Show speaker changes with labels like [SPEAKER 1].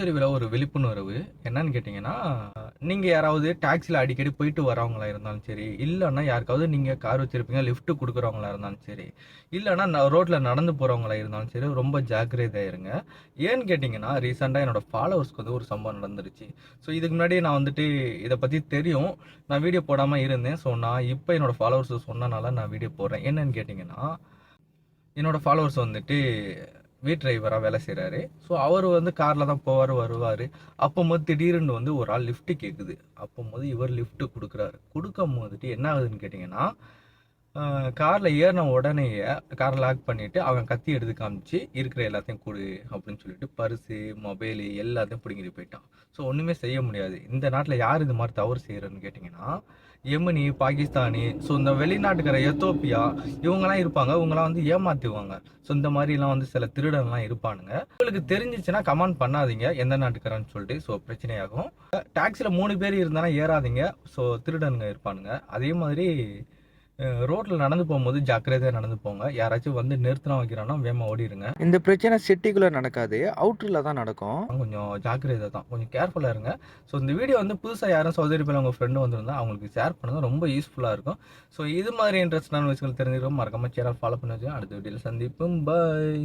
[SPEAKER 1] அரபியில் ஒரு விழிப்புணர்வு என்னன்னு கேட்டிங்கன்னா, நீங்க யாராவது டாக்ஸில அடிக்கடி போயிட்டு வரவங்களா இருந்தாலும் சரி, இல்லன்னா யாருக்காவது நீங்க கார் வச்சிருப்பீங்க, லிஃப்ட் குடுக்குறவங்களா இருந்தாலும் சரி, இல்லன்னா ரோட்ல நடந்து போறவங்களா இருந்தாலும் சரி, ரொம்ப ஜாக்கிரதையா இருங்க. ஏன்னு கேட்டிங்கன்னா, ரீசென்ட்டா என்னோட ஃபாலோவர்ஸ்க்கு ஒரு சம்பவம் நடந்துருச்சு. ஸோ இதுக்கு முன்னாடி நான் இத பத்தி தெரியும். நான் வீடியோ போடாம இருந்தேன். ஸோ நான் இப்ப என்னோட ஃபாலோவர்ஸ் சொன்னனால நான் வீடியோ போடுறேன். என்னன்னு கேட்டிங்கன்னா, என்னோட ஃபாலோவர்ஸ் வீட் டிரைவரா வேலை செய்கிறாரு. ஸோ அவர் காரில் தான் போவார் வருவார். அப்போது திடீர்னு ஒரு ஆள் லிஃப்ட் கேட்குது. அப்போது இவர் லிஃப்ட் கொடுக்குறாரு. கொடுக்கும் போதுட்டு என்ன ஆகுதுன்னு கேட்டிங்கன்னா, காரில் ஏறின உடனேயே காரை லாக் பண்ணிவிட்டு அவன் கத்தி எடுத்து காமிச்சு இருக்கிற எல்லாத்தையும் கொடு அப்படின்னு சொல்லிட்டு பர்ஸு மொபைலு எல்லாத்தையும் பிடுங்கிட்டு போயிட்டான். ஸோ ஒன்றுமே செய்ய முடியாது. இந்த நாட்டில் யார் இது மாதிரி தவறு செய்கிறன்னு கேட்டிங்கன்னா, யெமனி, பாகிஸ்தானி, ஸோ இந்த வெளிநாட்டுக்கிற எத்தோப்பியா இவங்கெல்லாம் இருப்பாங்க. இவங்கெல்லாம் ஏமாத்துவாங்க. ஸோ இந்த மாதிரிலாம் சில திருடன்லாம் இருப்பானுங்க. உங்களுக்கு தெரிஞ்சிச்சுன்னா கமெண்ட் பண்ணாதீங்க எந்த நாட்டுக்காரன்னு சொல்லிட்டு. ஸோ பிரச்சனையாகும். டாக்ஸியில் 3 பேர் இருந்தாலும் ஏறாதீங்க. ஸோ திருடனுங்க இருப்பானுங்க. அதே மாதிரி ரோட்ல நடந்து போகும்போது ஜாக்கிரதையாக நடந்து போங்க. யாராச்சும் நிறுத்தினா வைக்கிறான்னா வேகமா ஓடிடுங்க.
[SPEAKER 2] இந்த பிரச்சனை சிட்டிக்குள்ளே நடக்காது, அவுட்டரில் தான் நடக்கும்.
[SPEAKER 1] கொஞ்சம் ஜாக்கிரதை தான், கொஞ்சம் கேர்ஃபுல்லாக இருங்க. ஸோ இந்த வீடியோ புதுசாக யாரும் சௌதரி பேர் உங்கள் ஃப்ரெண்டு வந்திருந்தா அவங்களுக்கு ஷேர் பண்ணுங்கள், ரொம்ப யூஸ்ஃபுல்லாக இருக்கும். ஸோ இது மாதிரி இன்ட்ரெஸ்டான விஷயங்கள் தெரிஞ்சுக்கிறோம். மறக்காம சேனல் ஃபாலோ பண்ணி வச்சு அடுத்த வீடியோவில் சந்திப்போம். பாய்.